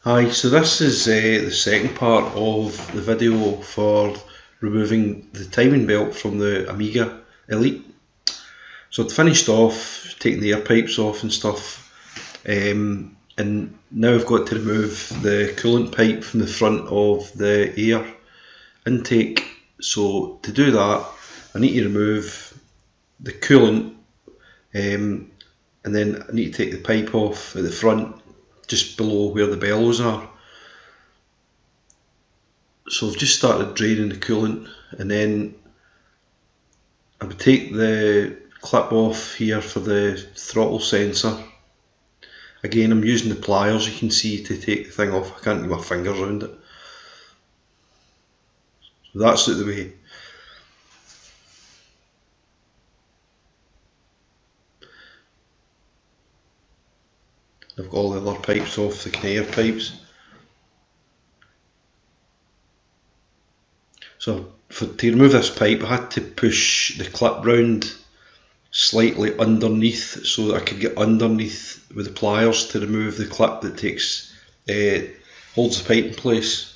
Hi, so this is the second part of the video for removing the timing belt from the Amiga Elite. So I'd finished off taking the air pipes off and stuff, and now I've got to remove the coolant pipe from the front of the air intake. So to do that, I need to remove the coolant, and then I need to take the pipe off at the front, just below where the bellows are. So I've just started draining the coolant, and then I would take the clip off here for the throttle sensor. Again, I'm using the pliers, you can see, to take the thing off. I can't get my fingers around it. So that's out of the way. I've got all the other pipes off, the conveyor pipes. So to remove this pipe, I had to push the clip round slightly underneath so that I could get underneath with the pliers to remove the clip that holds the pipe in place.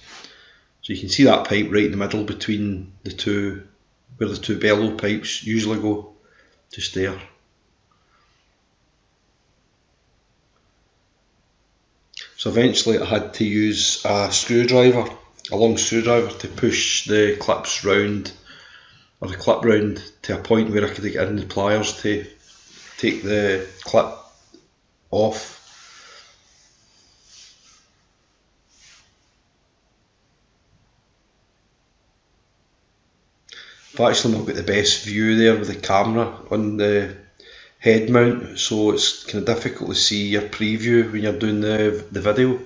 So you can see that pipe right in the middle between the two, where the two bellow pipes usually go, just there. So eventually I had to use a screwdriver, a long screwdriver, to push the clips round, or the clip round to a point where I could get in the pliers to take the clip off. I've actually not got the best view there with the camera on the head mount, so it's kind of difficult to see your preview when you're doing the video.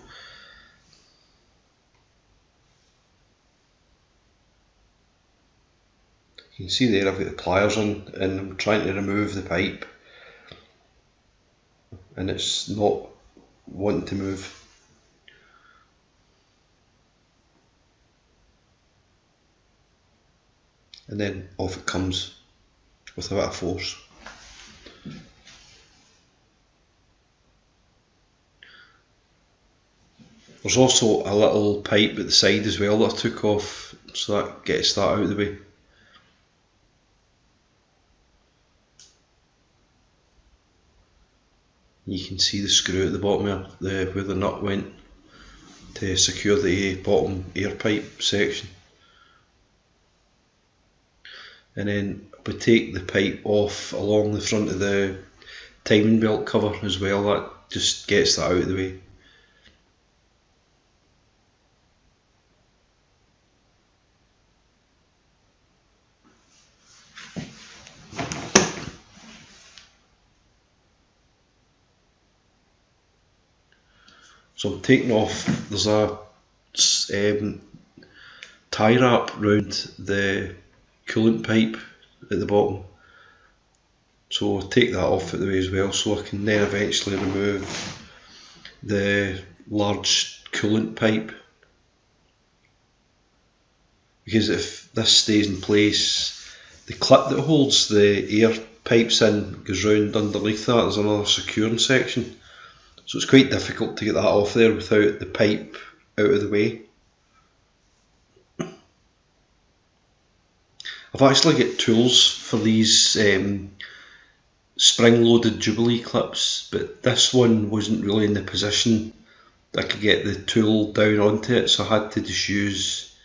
You can see there I've got the pliers on and I'm trying to remove the pipe, and it's not wanting to move. And then off it comes with a bit of force. There's also a little pipe at the side as well that I took off, so that gets that out of the way. You can see the screw at the bottom there, where the nut went to secure the bottom air pipe section. And then we take the pipe off along the front of the timing belt cover as well, that just gets that out of the way. So I'm taking off, there's a tie wrap round the coolant pipe at the bottom, so I'll take that off at the way as well, so I can then eventually remove the large coolant pipe, because if this stays in place, the clip that holds the air pipes in goes round underneath that. There's another securing section, so it's quite difficult to get that off there without the pipe out of the way. I've actually got tools for these spring-loaded Jubilee clips, but this one wasn't really in the position that I could get the tool down onto it, so I had to just use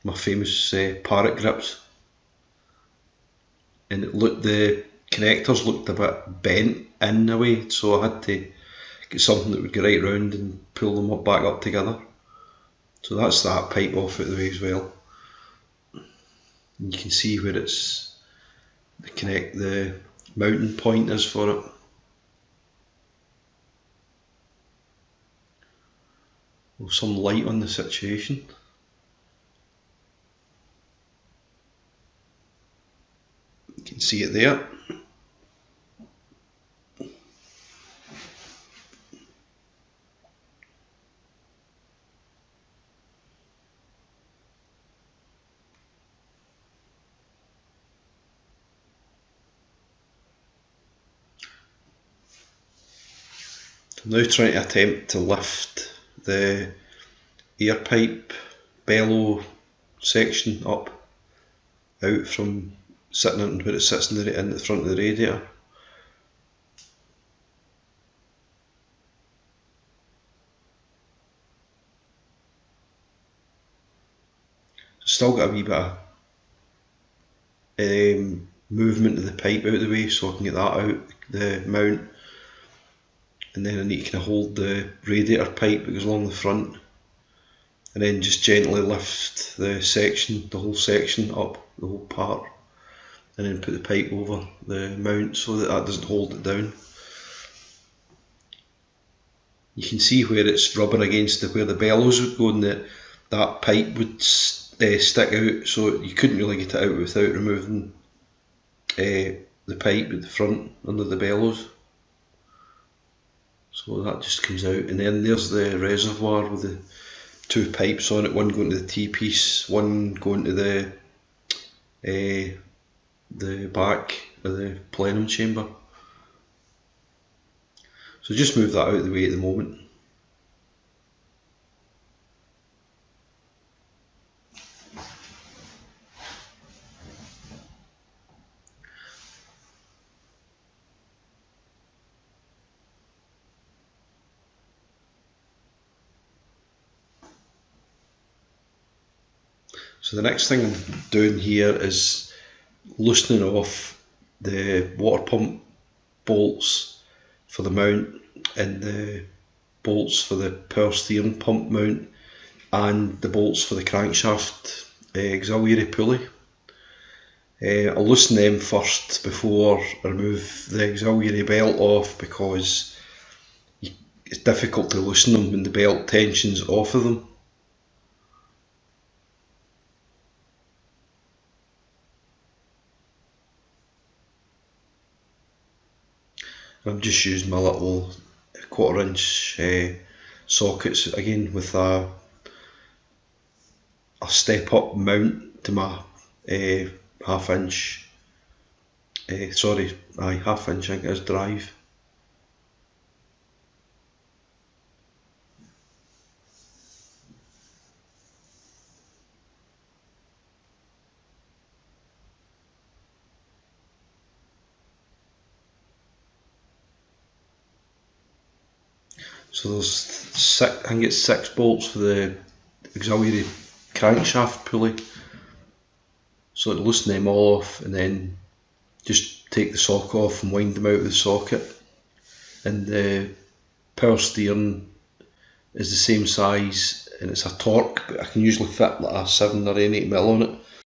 my famous parrot grips. And the connectors looked a bit bent in a way, so I had to get something that would go right round and pull them back up together. So that's that pipe off out of the way as well. And you can see where it's the mounting point is for it. With some light on the situation. You can see it there. I'm now trying to attempt to lift the air pipe bellow section up out from sitting in where it sits in the front of the radiator. Still got a wee bit of movement of the pipe out of the way, so I can get that out the mount, and then I need to kind of hold the radiator pipe that goes along the front, and then just gently lift the whole section up, the whole part, and then put the pipe over the mount so that doesn't hold it down. You can see where it's rubbing against where the bellows would go, and that pipe would stick out, so you couldn't really get it out without removing the pipe at the front under the bellows. So that just comes out, and then there's the reservoir with the two pipes on it, one going to the T-piece, one going to the back of the plenum chamber. So just move that out of the way at the moment. So the next thing I'm doing here is loosening off the water pump bolts for the mount and the bolts for the power steering pump mount and the bolts for the crankshaft auxiliary pulley. I'll loosen them first before I remove the auxiliary belt off, because it's difficult to loosen them when the belt tension's off of them. I'm just using my little 1/4 inch sockets again with a step up mount to my half inch I think it is drive. So there's I think it's 6 bolts for the auxiliary crankshaft pulley. So to loosen them all off, and then just take the sock off and wind them out of the socket. And the power steering is the same size, and it's a Torque, but I can usually fit like a 7 or 8mm on it.